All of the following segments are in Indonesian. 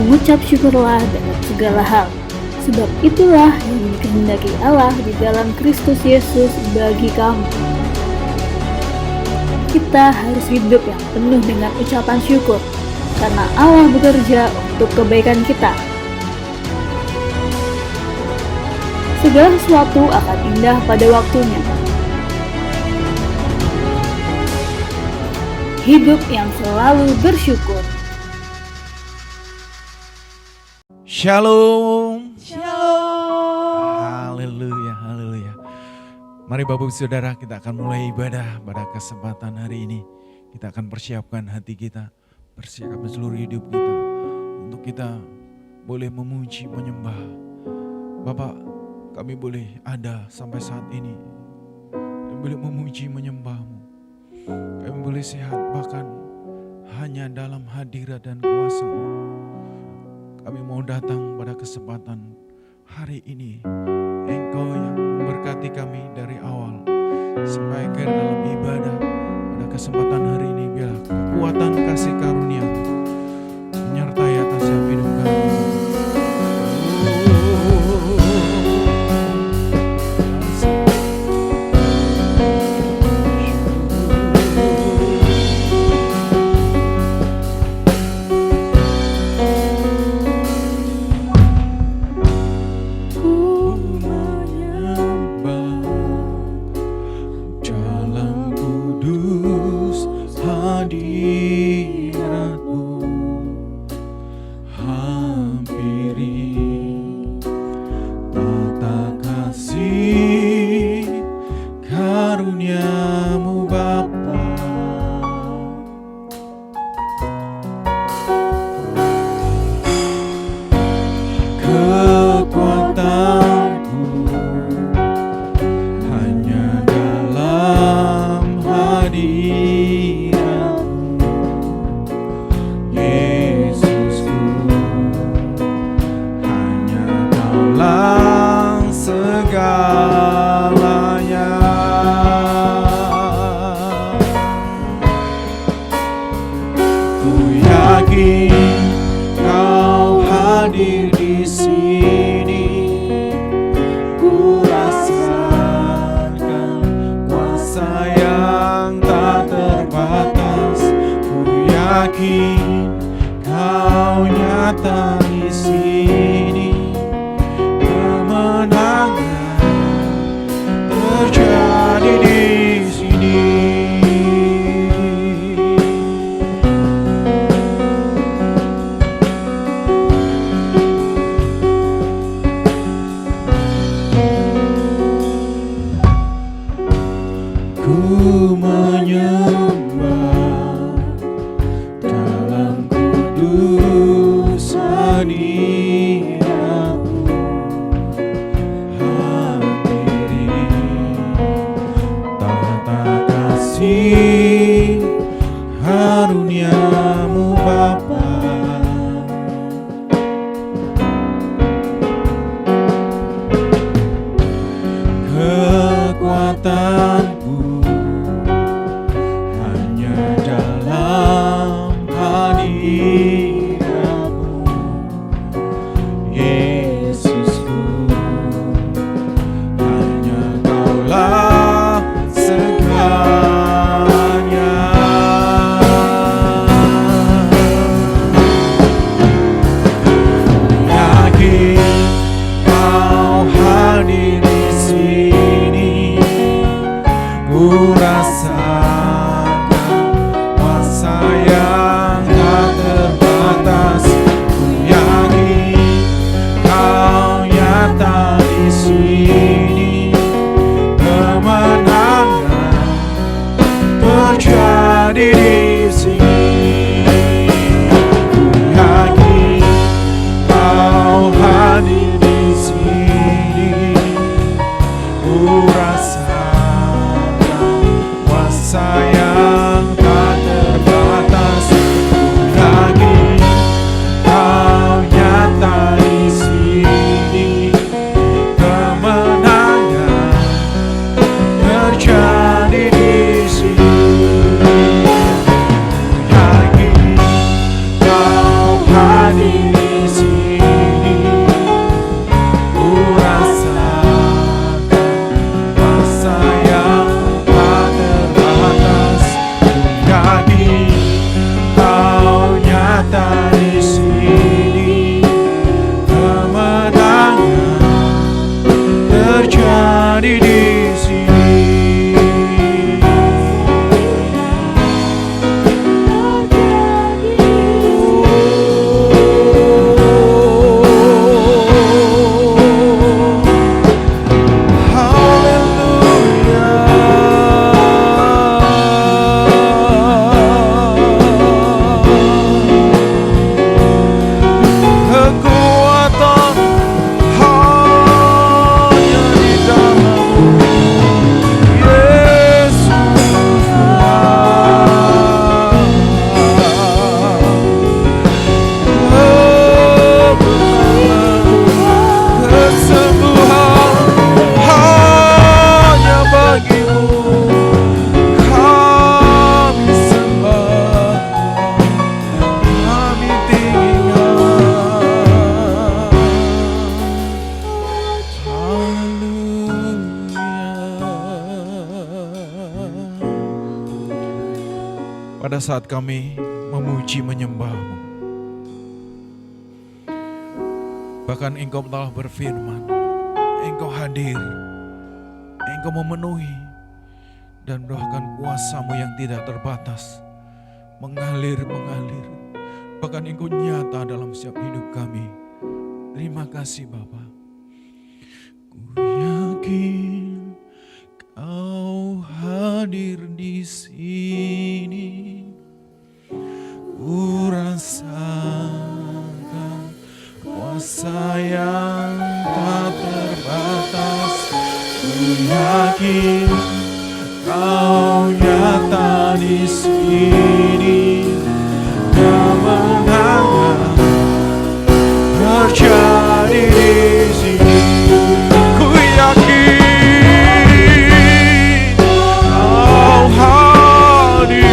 mengucap syukurlah dalam segala hal, sebab itulah yang dikehendaki Allah di dalam Kristus Yesus bagi kamu. Kita harus hidup yang penuh dengan ucapan syukur, karena Allah bekerja untuk kebaikan kita. Segala sesuatu akan indah pada waktunya. Hidup yang selalu bersyukur. Shalom. Shalom. Haleluya, haleluya. Mari Bapak Ibu Saudara, kita akan mulai ibadah pada kesempatan hari ini. Kita akan persiapkan hati kita, persiapkan seluruh hidup kita, untuk kita boleh memuji, menyembah. Bapak, kami boleh ada sampai saat ini, dan boleh memuji, menyembah-Mu. Kami boleh sehat bahkan hanya dalam hadirat dan kuasa-Mu. Kami mau datang pada kesempatan hari ini. Engkau yang memberkati kami dari awal sampai akhir dalam ibadah. Pada kesempatan hari ini, biarlah kekuatan kasih karunia menyertai atas hidup kami. pada saat kami memuji menyembah-Mu. Bahkan Engkau telah berfirman, Engkau hadir, Engkau memenuhi, dan bahkan kuasa-Mu yang tidak terbatas mengalir. Bahkan Engkau nyata dalam setiap hidup kami. Terima kasih Bapa. Ku yakin Kau hadir di sini. Ku rasakan kuasa yang tak terbatas. Ku yakin Kau nyata di sini. Kemenangan terjadi di sini. Ku yakin Kau hadir.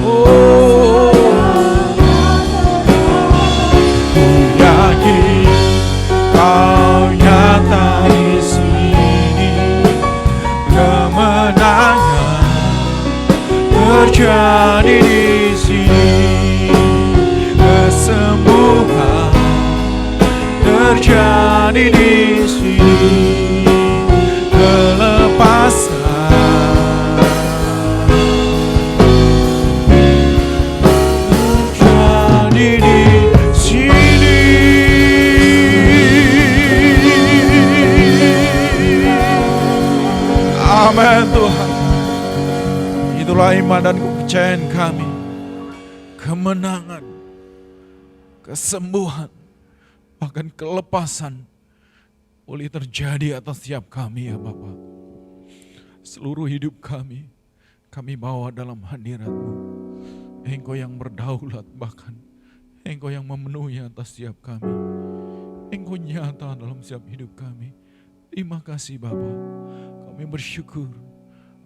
Oh, ku yakin Kau nyata di sini. Kemenangan terjadi di sini. Kesembuhan terjadi di sini. Kelepasan terjadi di sini. Amin Tuhan. Itulah iman dan kepercayaan kami. Kemenangan, kesembuhan, bahkan kelepasan boleh terjadi atas setiap kami ya Bapa. Seluruh hidup kami bawa dalam hadirat-Mu. Engkau yang berdaulat, bahkan Engkau yang memenuhi atas setiap kami. Engkau nyata dalam setiap hidup kami. Terima kasih Bapa. Kami bersyukur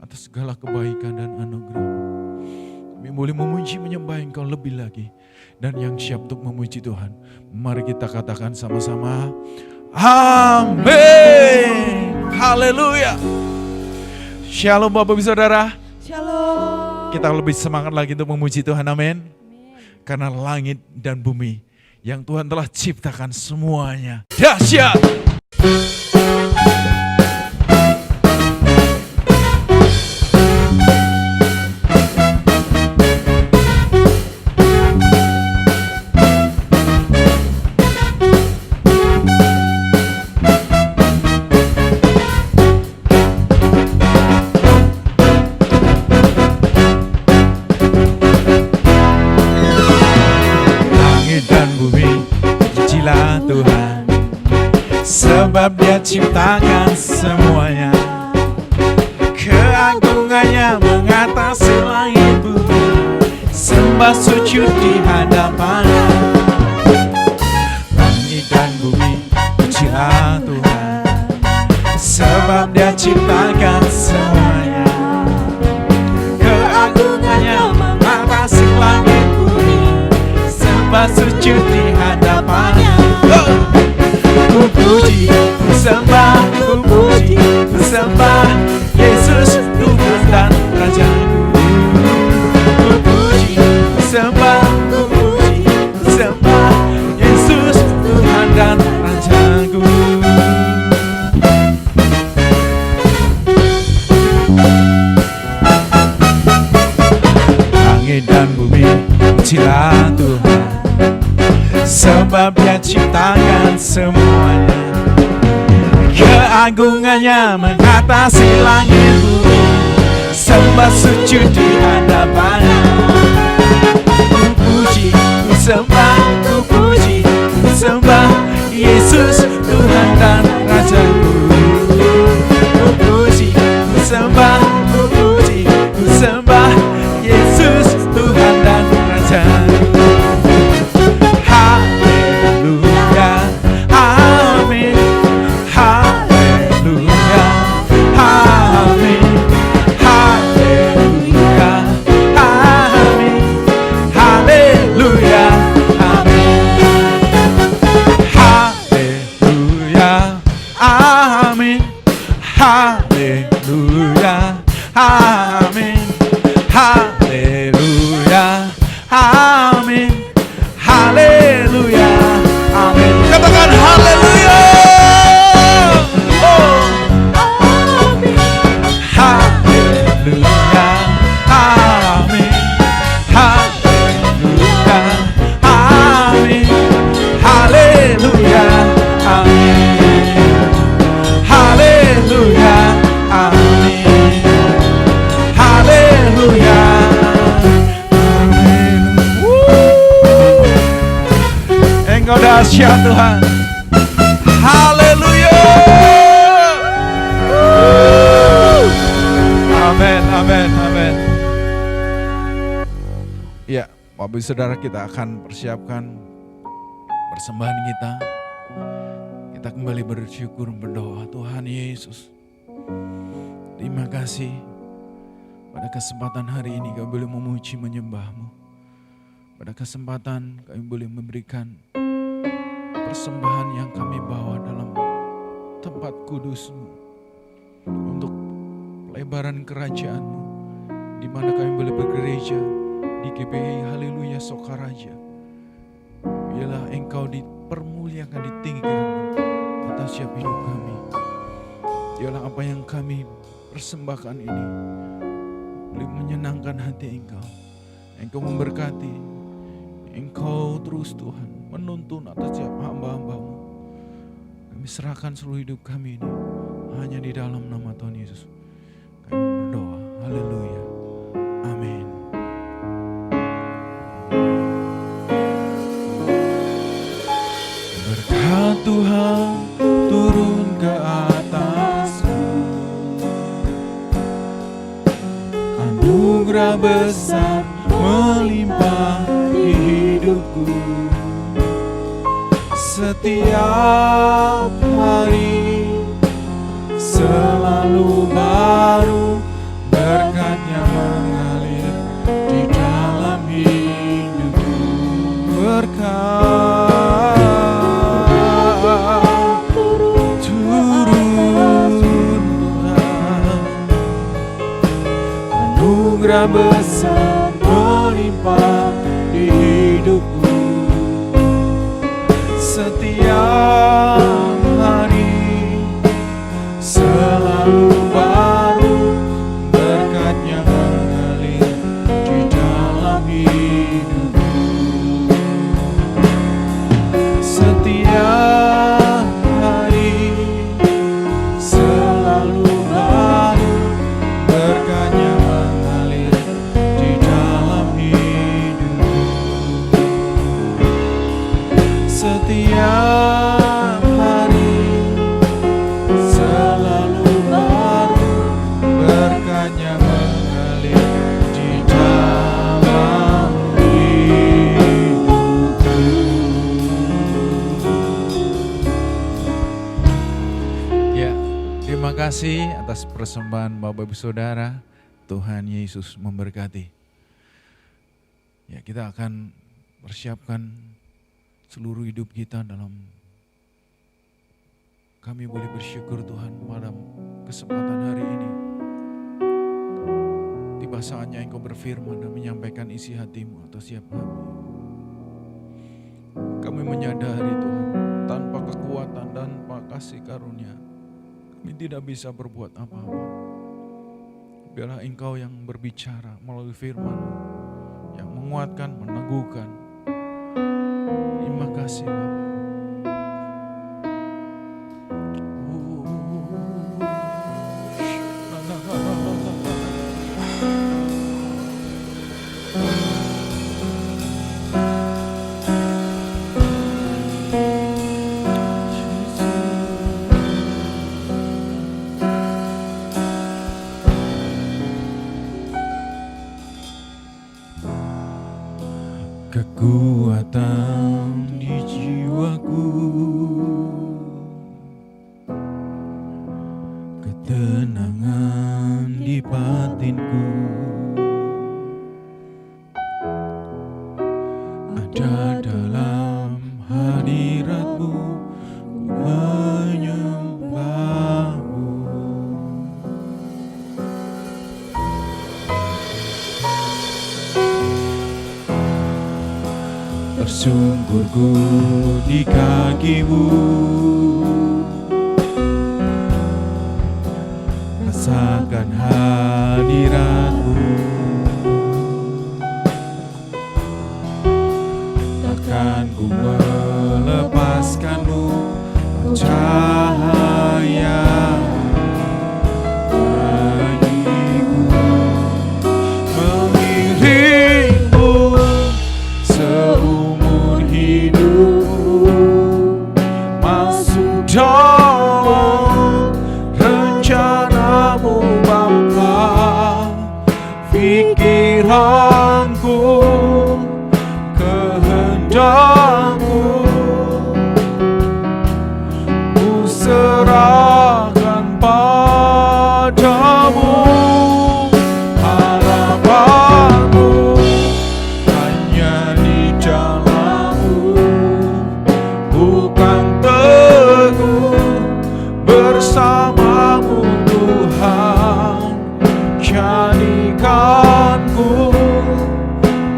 atas segala kebaikan dan anugerah-Mu. Kami boleh memuji menyembah Engkau lebih lagi. Dan yang siap untuk memuji Tuhan, mari kita katakan sama-sama, amin. Haleluya. Shalom Bapak Ibu Saudara. Shalom. Kita lebih semangat lagi untuk memuji Tuhan, amin. Karena langit dan bumi yang Tuhan telah ciptakan semuanya dahsyat. Sebab Dia ciptakan semuanya. Keagungannya mengatasi langit bumi. Sembah sujud di hadapannya. Langit dan bumi pujilah Tuhan. Sebab Dia ciptakan semuanya. Keagungannya mengatasi langit bumi. Sembah sujud di hadapannya. Ku puji, ku sembah, ku puji, ku sembah Yesus Tuhan dan Rajaku. Ku puji, ku sembah, ku puji, ku sembah Yesus Tuhan dan Rajaku. Langit dan bumi pujilah Tuhan. Sebab Dia ciptakan semuanya. Keagungannya mengatasi langit bumi. Sembah sujud di hadapannya. Ku puji, ku sembah, ku puji, ku sembah Yesus Tuhan dan Rajaku. Ku puji, ku sembah, ku puji, ku sembah Yesus Tuhan dan Rajaku. Hallelujah. amin. Haleluya, amin. Haleluya, amin. Katakan haleluya. Oh, haleluya, amin. Haleluya, amin. Haleluya, amin. Haleluya, amin. Haleluya, amin. Engkau dahsyat Tuhan. Haleluya. Amin, amin, amin. Ya, Bapak Ibu Saudara, kita akan persiapkan persembahan kita. Kita kembali bersyukur, berdoa. Tuhan Yesus, terima kasih pada kesempatan hari ini kami boleh memuji menyembah-Mu. Pada kesempatan kami boleh memberikan persembahan yang kami bawa dalam tempat kudus-Mu untuk pelebaran kerajaan-Mu, di mana kami boleh bergereja di GPI Haleluya Sokaraja. Biarlah Engkau dipermuliakan, ditinggikan atas setiap hidup kami. Biarlah apa yang kami persembahkan ini boleh menyenangkan hati Engkau. Engkau memberkati. Engkau terus Tuhan menuntun atas setiap hamba-hamba-Mu. Kami serahkan seluruh hidup kami ini hanya di dalam nama Tuhan Yesus. Kami berdoa. Haleluya. Amin. Berkat Tuhan turun ke atasku, anugerah besar melimpah di hidupku. Setiap hari selalu baru, berkat-Nya mengalir di dalam hidupku. Berkat turun Tuhan, anugerah besar melimpah di hidupku. Setiap hari selalu baru, berkat-Nya mengalir di dalam hidupku. Setiap hari selalu baru, berkat-Nya mengalir di dalam hidupku. Setiap hari selalu baru, berkat-Nya mengalir di dalam hidupku. Ya, terima kasih atas persembahan Bapak Ibu Saudara. Tuhan Yesus memberkati. Ya, kita akan persiapkan seluruh hidup kita dalam kami boleh bersyukur Tuhan pada kesempatan hari ini. Tiba saatnya Engkau berfirman dan menyampaikan isi hati-Mu atas setiap kami. Kami menyadari Tuhan, tanpa kekuatan dan tanpa kasih karunia, kami tidak bisa berbuat apa-apa. Biarlah Engkau yang berbicara melalui firman-Mu, yang menguatkan, meneguhkan. Terima kasih Bapak. Kekuatan di jiwaku, ketenangan di batinku, ada dalam hadirat-Mu, ku menyembah-Mu. Tersungkurku di kaki-Mu, rasakan hadirat-Mu. Takkan ku melepaskan-Mu, cahaya bagiku. Mengiringmu seumur hidupku, masuk dalam rencana-Mu Bapa. Pikiranku, kehendak-Mu ku serahkan padamu. Harapanku hanya di dalam-Mu, bukan teguh bersama-Mu Tuhan. Jadikanku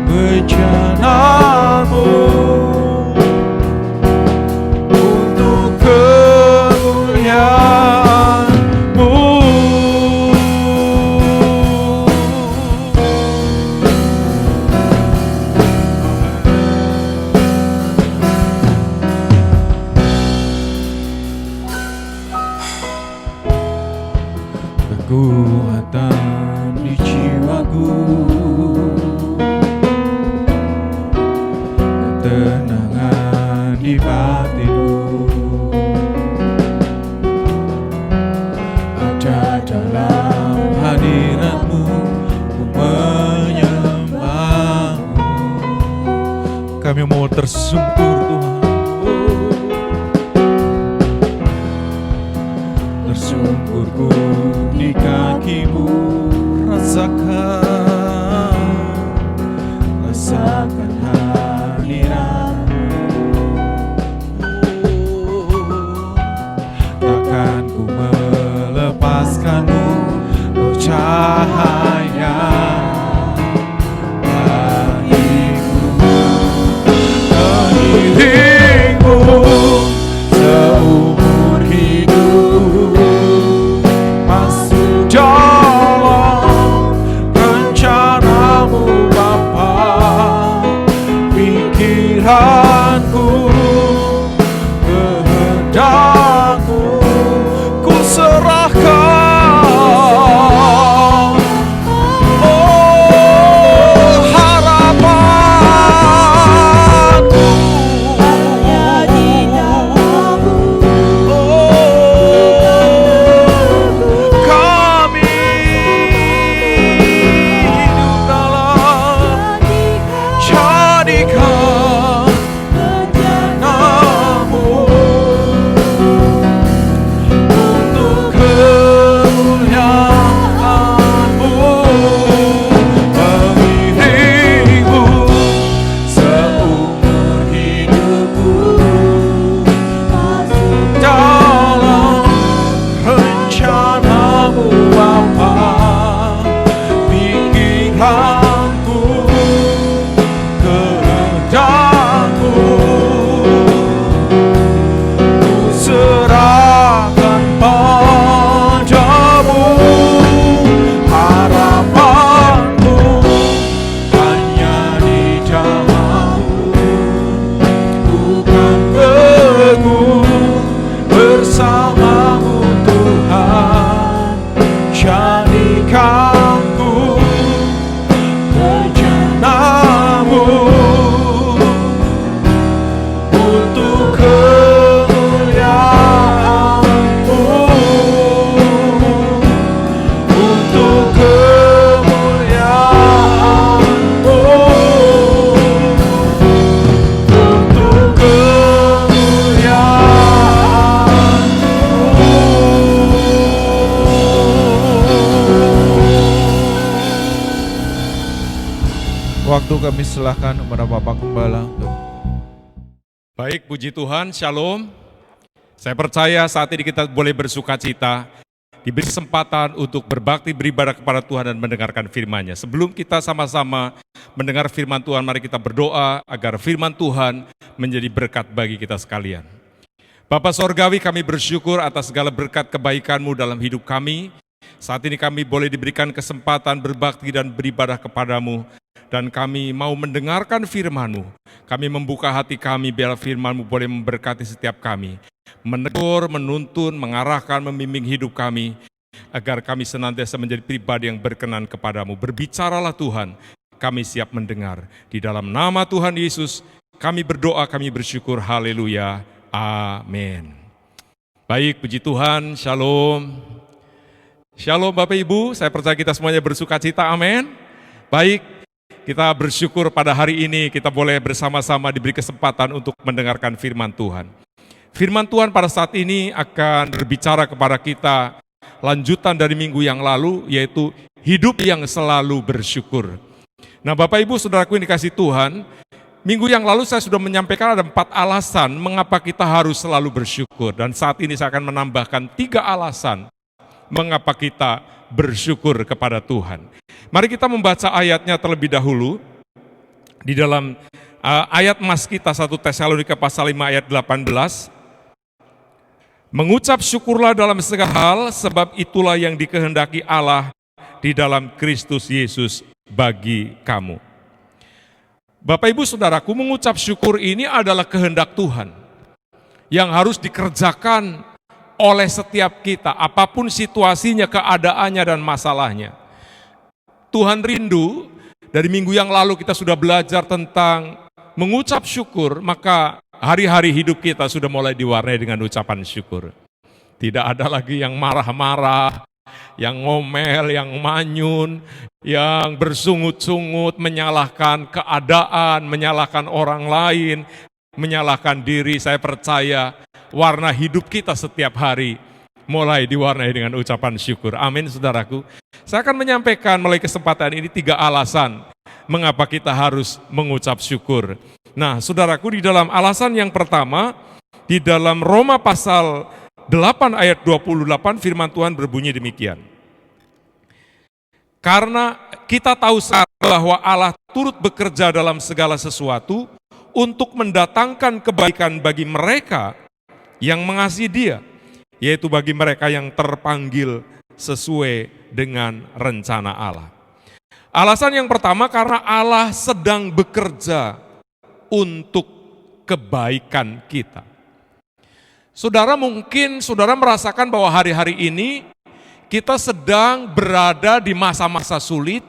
bencana-Mu untuk kemuliaan-Mu. Kekuatan di jiwaku, ketenangan di batinku, ada dalam hadirat-Mu, ku menyembah-Mu. Kami mau tersungkur Tuhan, tersungkurku di kaki-Mu, rasakan hadirat-Mu. Takkan ku melepaskan-Mu, oh cahaya bagiku. Mengiringmu seumur hidupku, masuk dalam rencana-Mu Bapa. Pikiranku, kehendak-Mu ku serahkan. Oh, harapanku hanya di dalam-Mu, kami hidup dalam. Jadikan rencana-Mu untuk kemuliaan-Mu. Mengiringmu seumur hidupku, masuk dalam rencana-Mu Bapa. Pikiranku, kehendak-Mu ku serahkan padamu. Harapanku hanya di dalam-Mu, bukan teguh bersama-Mu Tuhan. Jadikanku bencana-Mu untuk kemuliaan-Mu, untuk kemuliaan-Mu, untuk kemuliaan-Mu. Waktu kami serahkan kepada Bapak Gembala. Baik, puji Tuhan, shalom. Saya percaya saat ini kita boleh bersuka cita diberi kesempatan untuk berbakti, beribadah kepada Tuhan dan mendengarkan firman-Nya. Sebelum kita sama-sama mendengar firman Tuhan, mari kita berdoa agar firman Tuhan menjadi berkat bagi kita sekalian. Bapa Sorgawi, kami bersyukur atas segala berkat kebaikan-Mu dalam hidup kami. Saat ini kami boleh diberikan kesempatan berbakti dan beribadah kepada-Mu, dan kami mau mendengarkan firman-Mu. Kami membuka hati kami biar firman-Mu boleh memberkati setiap kami, menegur, menuntun, mengarahkan, membimbing hidup kami, agar kami senantiasa menjadi pribadi yang berkenan kepada-Mu. Berbicaralah Tuhan, kami siap mendengar. Di dalam nama Tuhan Yesus, kami berdoa, kami bersyukur. Haleluya. Amin. Baik, puji Tuhan. Shalom. Shalom Bapak Ibu, saya percaya kita semuanya bersuka cita, amin. Baik, kita bersyukur pada hari ini kita boleh bersama-sama diberi kesempatan untuk mendengarkan firman Tuhan. Firman Tuhan pada saat ini akan berbicara kepada kita lanjutan dari minggu yang lalu, yaitu hidup yang selalu bersyukur. Nah Bapak Ibu saudaraku yang dikasih Tuhan, minggu yang lalu saya sudah menyampaikan ada 4 alasan mengapa kita harus selalu bersyukur. Dan saat ini saya akan menambahkan 3 alasan mengapa kita bersyukur kepada Tuhan. Mari kita membaca ayatnya terlebih dahulu. Di dalam ayat mas kita 1 Tesalonika pasal 5 ayat 18. Mengucap syukurlah dalam segala hal, sebab itulah yang dikehendaki Allah di dalam Kristus Yesus bagi kamu. Bapak Ibu Saudaraku, mengucap syukur ini adalah kehendak Tuhan yang harus dikerjakan oleh setiap kita, apapun situasinya, keadaannya, dan masalahnya. Tuhan rindu, dari minggu yang lalu kita sudah belajar tentang mengucap syukur, maka hari-hari hidup kita sudah mulai diwarnai dengan ucapan syukur. Tidak ada lagi yang marah-marah, yang ngomel, yang manyun, yang bersungut-sungut, menyalahkan keadaan, menyalahkan orang lain, menyalahkan diri. Saya percaya warna hidup kita setiap hari mulai diwarnai dengan ucapan syukur. Amin saudaraku. Saya akan menyampaikan melalui kesempatan ini 3 alasan mengapa kita harus mengucap syukur. Nah saudaraku, di dalam alasan yang pertama, di dalam Roma pasal 8 ayat 28 firman Tuhan berbunyi demikian. Karena kita tahu bahwa Allah turut bekerja dalam segala sesuatu untuk mendatangkan kebaikan bagi mereka yang mengasihi Dia, yaitu bagi mereka yang terpanggil sesuai dengan rencana Allah. Alasan yang pertama, karena Allah sedang bekerja untuk kebaikan kita. Saudara, mungkin saudara merasakan bahwa hari-hari ini kita sedang berada di masa-masa sulit,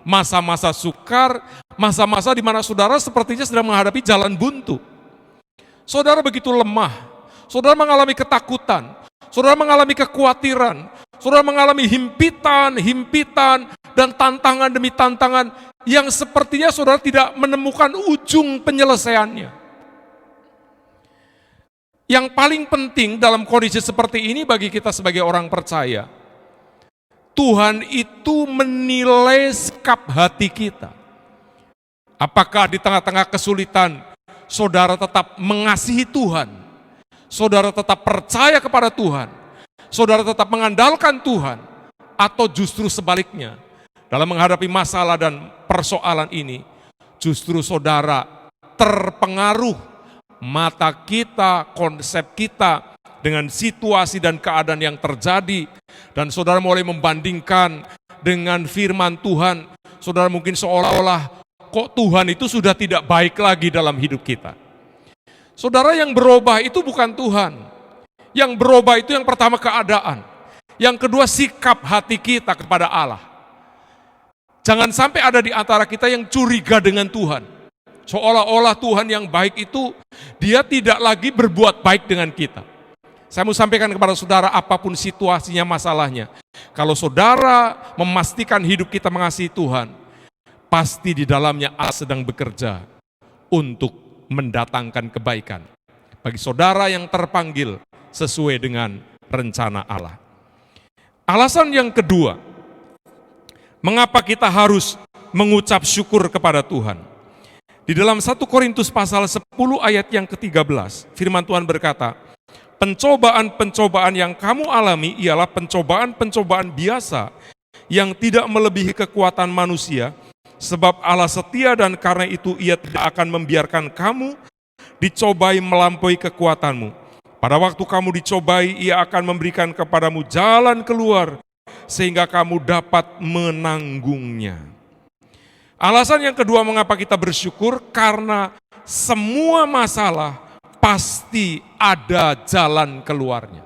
masa-masa sukar, masa-masa di mana saudara sepertinya sedang menghadapi jalan buntu. Saudara begitu lemah. Saudara mengalami ketakutan, saudara mengalami kekhawatiran, saudara mengalami himpitan, dan tantangan demi tantangan yang sepertinya saudara tidak menemukan ujung penyelesaiannya. Yang paling penting dalam kondisi seperti ini bagi kita sebagai orang percaya, Tuhan itu menilai sikap hati kita. Apakah di tengah-tengah kesulitan, saudara tetap mengasihi Tuhan, saudara tetap percaya kepada Tuhan, saudara tetap mengandalkan Tuhan, atau justru sebaliknya, dalam menghadapi masalah dan persoalan ini, justru saudara terpengaruh mata kita, konsep kita dengan situasi dan keadaan yang terjadi, dan saudara mulai membandingkan dengan firman Tuhan. Saudara mungkin seolah-olah kok Tuhan itu sudah tidak baik lagi dalam hidup kita. Saudara, yang berubah itu bukan Tuhan. Yang berubah itu yang pertama keadaan. Yang kedua sikap hati kita kepada Allah. Jangan sampai ada di antara kita yang curiga dengan Tuhan. Seolah-olah Tuhan yang baik itu, Dia tidak lagi berbuat baik dengan kita. Saya mau sampaikan kepada saudara, apapun situasinya, masalahnya, kalau saudara memastikan hidup kita mengasihi Tuhan, pasti di dalamnya Allah sedang bekerja untuk mendatangkan kebaikan bagi saudara yang terpanggil sesuai dengan rencana Allah. Alasan yang kedua, mengapa kita harus mengucap syukur kepada Tuhan. Di dalam 1 Korintus pasal 10 ayat yang ke-13, firman Tuhan berkata, Pencobaan-pencobaan yang kamu alami ialah pencobaan-pencobaan biasa yang tidak melebihi kekuatan manusia, sebab Allah setia dan karena itu Ia tidak akan membiarkan kamu dicobai melampaui kekuatanmu. Pada waktu kamu dicobai, Ia akan memberikan kepadamu jalan keluar sehingga kamu dapat menanggungnya. Alasan yang kedua mengapa kita bersyukur, karena semua masalah pasti ada jalan keluarnya.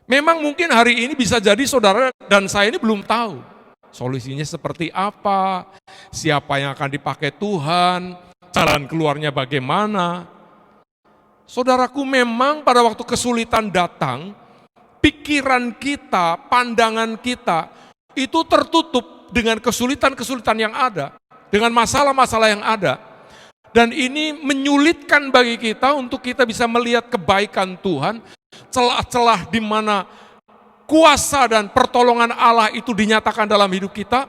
Memang mungkin hari ini bisa jadi saudara dan saya ini belum tahu solusinya seperti apa, siapa yang akan dipakai Tuhan, jalan keluarnya bagaimana. Saudaraku, memang pada waktu kesulitan datang, pikiran kita, pandangan kita itu tertutup dengan kesulitan-kesulitan yang ada, dengan masalah-masalah yang ada. Dan ini menyulitkan bagi kita untuk kita bisa melihat kebaikan Tuhan, celah-celah di mana kuasa dan pertolongan Allah itu dinyatakan dalam hidup kita,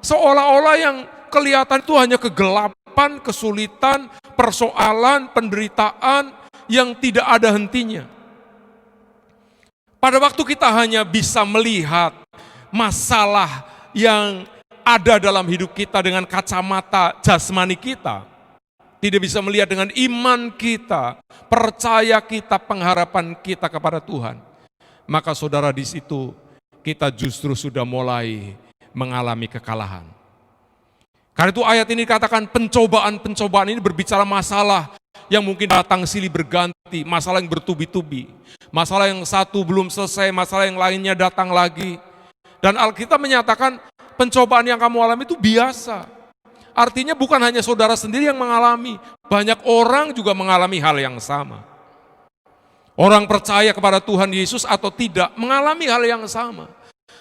seolah-olah yang kelihatan itu hanya kegelapan, kesulitan, persoalan, penderitaan yang tidak ada hentinya. Pada waktu kita hanya bisa melihat masalah yang ada dalam hidup kita dengan kacamata jasmani kita, tidak bisa melihat dengan iman kita, percaya kita, pengharapan kita kepada Tuhan, maka saudara di situ kita justru sudah mulai mengalami kekalahan. Karena itu ayat ini katakan pencobaan-pencobaan ini berbicara masalah yang mungkin datang silih berganti, masalah yang bertubi-tubi, masalah yang satu belum selesai, masalah yang lainnya datang lagi. Dan Alkitab menyatakan pencobaan yang kamu alami itu biasa. Artinya bukan hanya saudara sendiri yang mengalami, banyak orang juga mengalami hal yang sama. Orang percaya kepada Tuhan Yesus atau tidak mengalami hal yang sama.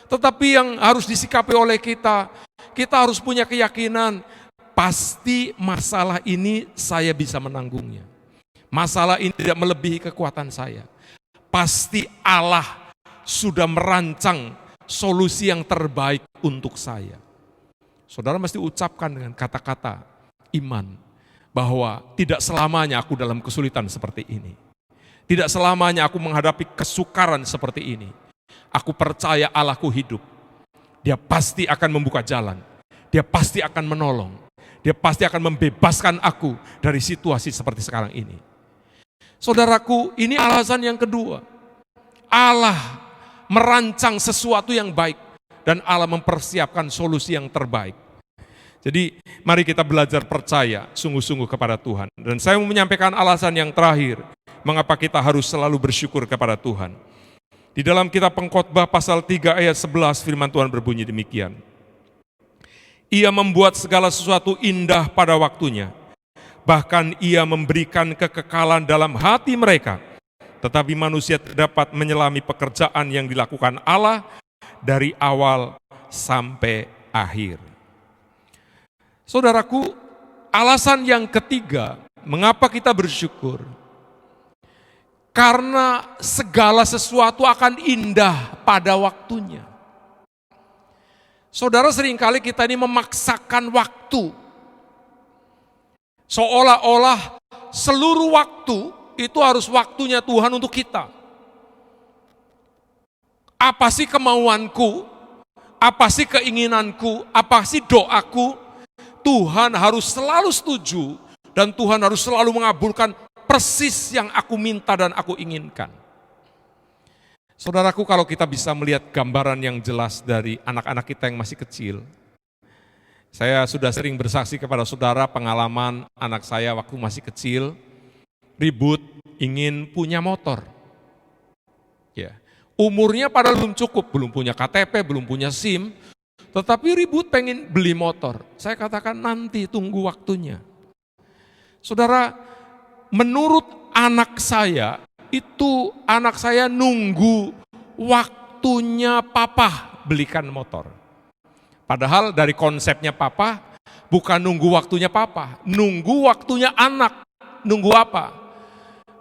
Tetapi yang harus disikapi oleh kita harus punya keyakinan, pasti masalah ini saya bisa menanggungnya. Masalah ini tidak melebihi kekuatan saya. Pasti Allah sudah merancang solusi yang terbaik untuk saya. Saudara mesti ucapkan dengan kata-kata iman bahwa tidak selamanya aku dalam kesulitan seperti ini. Tidak selamanya aku menghadapi kesukaran seperti ini. Aku percaya Allahku hidup. Dia pasti akan membuka jalan. Dia pasti akan menolong. Dia pasti akan membebaskan aku dari situasi seperti sekarang ini. Saudaraku, ini alasan yang kedua. Allah merancang sesuatu yang baik dan Allah mempersiapkan solusi yang terbaik. Jadi mari kita belajar percaya sungguh-sungguh kepada Tuhan. Dan saya mau menyampaikan alasan yang terakhir, mengapa kita harus selalu bersyukur kepada Tuhan. Di dalam kitab Pengkhotbah pasal 3 ayat 11 firman Tuhan berbunyi demikian. Ia membuat segala sesuatu indah pada waktunya. Bahkan ia memberikan kekekalan dalam hati mereka. Tetapi manusia dapat menyelami pekerjaan yang dilakukan Allah dari awal sampai akhir. Saudaraku, alasan yang ketiga, mengapa kita bersyukur? Karena segala sesuatu akan indah pada waktunya. Saudara, seringkali kita ini memaksakan waktu. Seolah-olah seluruh waktu itu harus waktunya Tuhan untuk kita. Apa sih kemauanku? Apa sih keinginanku? Apa sih doaku? Tuhan harus selalu setuju dan Tuhan harus selalu mengabulkan persis yang aku minta dan aku inginkan. Saudaraku, kalau kita bisa melihat gambaran yang jelas dari anak-anak kita yang masih kecil, saya sudah sering bersaksi kepada saudara pengalaman anak saya waktu masih kecil, ribut ingin punya motor. Ya, umurnya padahal belum cukup, belum punya KTP, belum punya SIM, tetapi ribut pengen beli motor. Saya katakan nanti tunggu waktunya. Saudara, menurut anak saya, itu anak saya nunggu waktunya papa belikan motor. Padahal dari konsepnya papa, bukan nunggu waktunya papa, nunggu waktunya anak. Nunggu apa?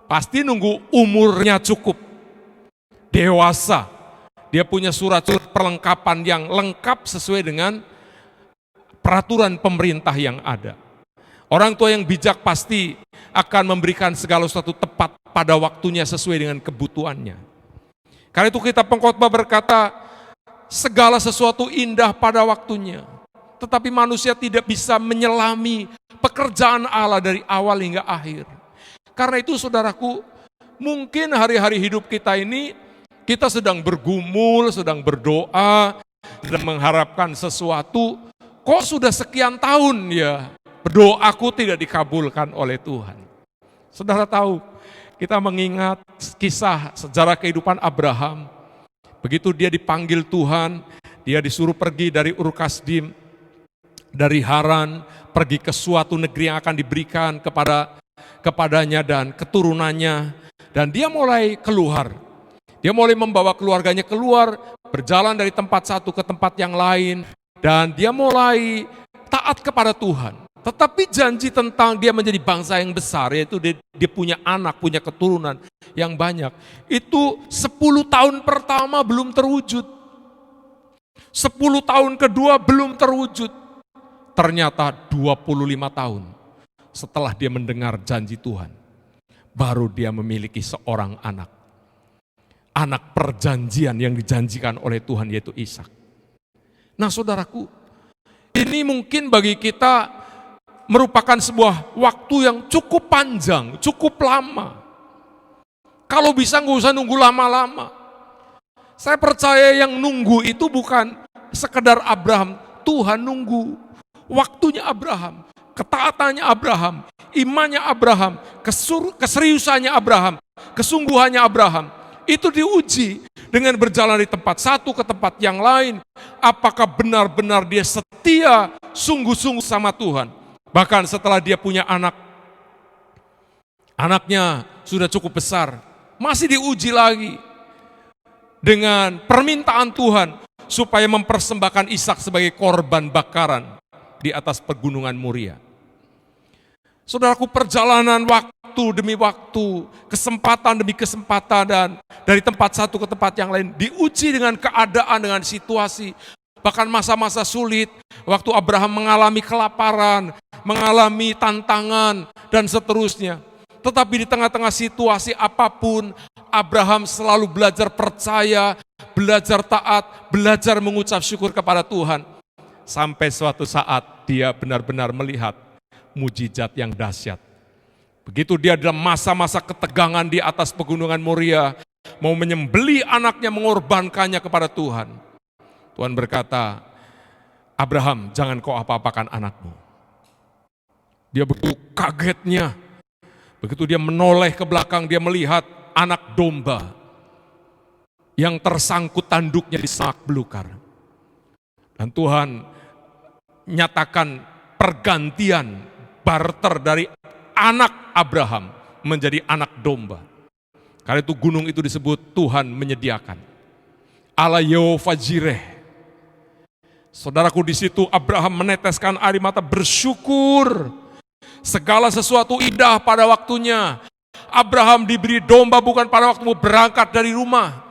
Pasti nunggu umurnya cukup, dewasa. Dia punya surat-surat perlengkapan yang lengkap sesuai dengan peraturan pemerintah yang ada. Orang tua yang bijak pasti akan memberikan segala sesuatu tepat pada waktunya sesuai dengan kebutuhannya. Karena itu kitab Pengkhotbah berkata, segala sesuatu indah pada waktunya. Tetapi manusia tidak bisa menyelami pekerjaan Allah dari awal hingga akhir. Karena itu saudaraku, mungkin hari-hari hidup kita ini, kita sedang bergumul, sedang berdoa, sedang mengharapkan sesuatu, kok sudah sekian tahun ya, berdoaku tidak dikabulkan oleh Tuhan. Saudara tahu, kita mengingat kisah sejarah kehidupan Abraham. Begitu dia dipanggil Tuhan, dia disuruh pergi dari Ur Kasdim, dari Haran, pergi ke suatu negeri yang akan diberikan kepadanya dan keturunannya. Dan dia mulai keluar. Dia mulai membawa keluarganya keluar, berjalan dari tempat satu ke tempat yang lain. Dan dia mulai taat kepada Tuhan. Tetapi janji tentang dia menjadi bangsa yang besar, yaitu dia punya anak, punya keturunan yang banyak. Itu 10 tahun pertama belum terwujud. 10 tahun kedua belum terwujud. Ternyata 25 tahun setelah dia mendengar janji Tuhan, baru dia memiliki seorang anak. Anak perjanjian yang dijanjikan oleh Tuhan, yaitu Ishak. Nah saudaraku, ini mungkin bagi kita merupakan sebuah waktu yang cukup panjang, cukup lama. Kalau bisa nggak usah nunggu lama-lama. Saya percaya yang nunggu itu bukan sekedar Abraham, Tuhan nunggu. Waktunya Abraham, ketaatannya Abraham, imannya Abraham, keseriusannya Abraham, kesungguhannya Abraham. Itu diuji dengan berjalan dari tempat satu ke tempat yang lain. Apakah benar-benar dia setia, sungguh-sungguh sama Tuhan. Bahkan setelah dia punya anak, anaknya sudah cukup besar, masih diuji lagi dengan permintaan Tuhan supaya mempersembahkan Ishak sebagai korban bakaran di atas pegunungan Moria. Saudaraku, perjalanan waktu demi waktu, kesempatan demi kesempatan, dan dari tempat satu ke tempat yang lain diuji dengan keadaan, dengan situasi. Bahkan masa-masa sulit, waktu Abraham mengalami kelaparan, mengalami tantangan, dan seterusnya. Tetapi di tengah-tengah situasi apapun, Abraham selalu belajar percaya, belajar taat, belajar mengucap syukur kepada Tuhan. Sampai suatu saat dia benar-benar melihat mujizat yang dahsyat. Begitu dia dalam masa-masa ketegangan di atas pegunungan Moria, mau menyembelih anaknya, mengorbankannya kepada Tuhan. Tuhan berkata, Abraham, jangan kau apa-apakan anakmu. Dia begitu kagetnya. Begitu dia menoleh ke belakang, dia melihat anak domba yang tersangkut tanduknya di semak belukar. Dan Tuhan nyatakan pergantian, barter dari anak Abraham menjadi anak domba. Karena itu gunung itu disebut Tuhan menyediakan. Allah Yehova Jireh. Saudaraku, di situ Abraham meneteskan air mata bersyukur. Segala sesuatu indah pada waktunya. Abraham diberi domba bukan pada waktu berangkat dari rumah,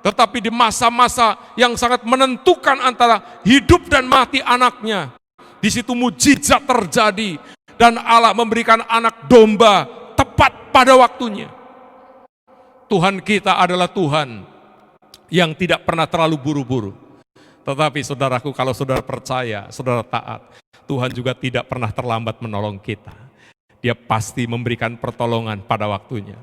tetapi di masa-masa yang sangat menentukan antara hidup dan mati anaknya. Di situ mujizat terjadi dan Allah memberikan anak domba tepat pada waktunya. Tuhan kita adalah Tuhan yang tidak pernah terlalu buru-buru. Tetapi saudaraku, kalau saudara percaya, saudara taat, Tuhan juga tidak pernah terlambat menolong kita. Dia pasti memberikan pertolongan pada waktunya.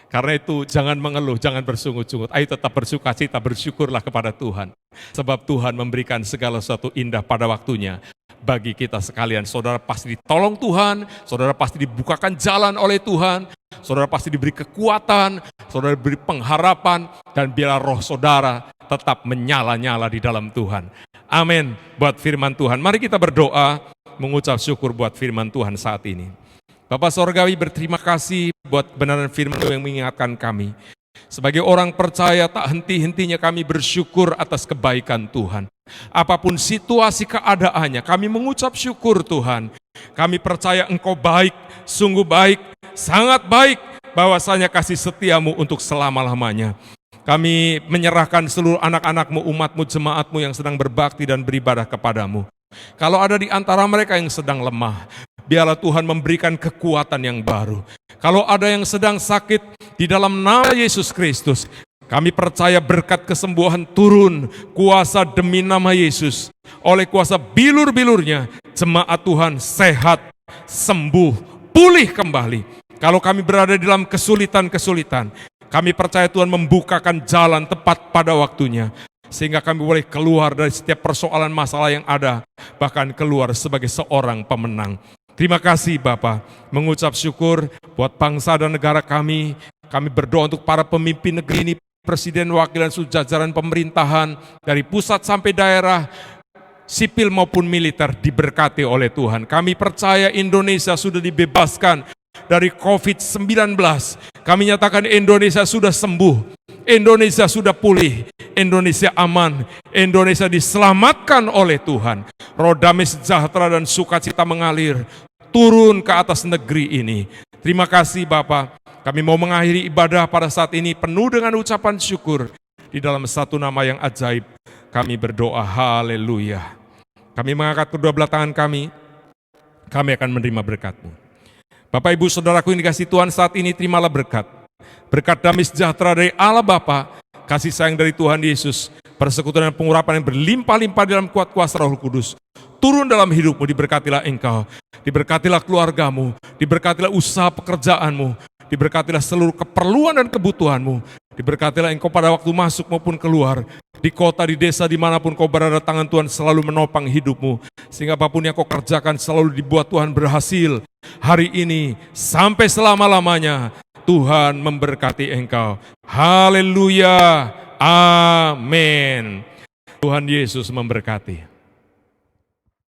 Karena itu jangan mengeluh, jangan bersungut-sungut. Ayo tetap bersukacita, bersyukurlah kepada Tuhan. Sebab Tuhan memberikan segala sesuatu indah pada waktunya. Bagi kita sekalian, saudara pasti ditolong Tuhan, saudara pasti dibukakan jalan oleh Tuhan, saudara pasti diberi kekuatan, saudara diberi pengharapan, dan biarlah roh saudara tetap menyala-nyala di dalam Tuhan. Amin. Buat firman Tuhan, mari kita berdoa, mengucap syukur buat firman Tuhan saat ini. Bapak Sorgawi, berterima kasih buat kebenaran firman yang mengingatkan kami. Sebagai orang percaya, tak henti-hentinya kami bersyukur atas kebaikan Tuhan. Apapun situasi keadaannya, kami mengucap syukur Tuhan. Kami percaya Engkau baik, sungguh baik, sangat baik, bahwasanya kasih setiamu untuk selama-lamanya. Kami menyerahkan seluruh anak-anakmu, umatmu, jemaatmu yang sedang berbakti dan beribadah kepadamu. Kalau ada di antara mereka yang sedang lemah, biarlah Tuhan memberikan kekuatan yang baru. Kalau ada yang sedang sakit, di dalam nama Yesus Kristus, kami percaya berkat kesembuhan turun, kuasa demi nama Yesus. Oleh kuasa bilur-bilurnya, jemaat Tuhan sehat, sembuh, pulih kembali. Kalau kami berada di dalam kesulitan-kesulitan, kami percaya Tuhan membukakan jalan tepat pada waktunya. Sehingga kami boleh keluar dari setiap persoalan masalah yang ada, bahkan keluar sebagai seorang pemenang. Terima kasih Bapa, mengucap syukur buat bangsa dan negara kami. Kami berdoa untuk para pemimpin negeri ini, presiden, wakil, dan seluruh jajaran pemerintahan, dari pusat sampai daerah, sipil maupun militer diberkati oleh Tuhan. Kami percaya Indonesia sudah dibebaskan dari COVID-19. Kami nyatakan Indonesia sudah sembuh, Indonesia sudah pulih, Indonesia aman, Indonesia diselamatkan oleh Tuhan. Roh damai sejahtera dan sukacita mengalir turun ke atas negeri ini. Terima kasih Bapa. Kami mau mengakhiri ibadah pada saat ini penuh dengan ucapan syukur. Di dalam satu nama yang ajaib kami berdoa, haleluya. Kami mengangkat kedua belah tangan kami akan menerima berkat-Mu. Bapak Ibu Saudaraku yang dikasihi Tuhan, saat ini terimalah berkat. Berkat damai sejahtera dari Allah Bapa, kasih sayang dari Tuhan Yesus, persekutuan dan pengurapan yang berlimpah-limpah dalam kuat kuasa Roh Kudus, turun dalam hidupmu. Diberkatilah engkau, diberkatilah keluargamu, diberkatilah usaha pekerjaanmu, diberkatilah seluruh keperluan dan kebutuhanmu, diberkatilah engkau pada waktu masuk maupun keluar, di kota, di desa, dimanapun kau berada, tangan Tuhan selalu menopang hidupmu, sehingga apapun yang kau kerjakan selalu dibuat Tuhan berhasil. Hari ini sampai selama-lamanya Tuhan memberkati engkau. Haleluya, amin. Tuhan Yesus memberkati.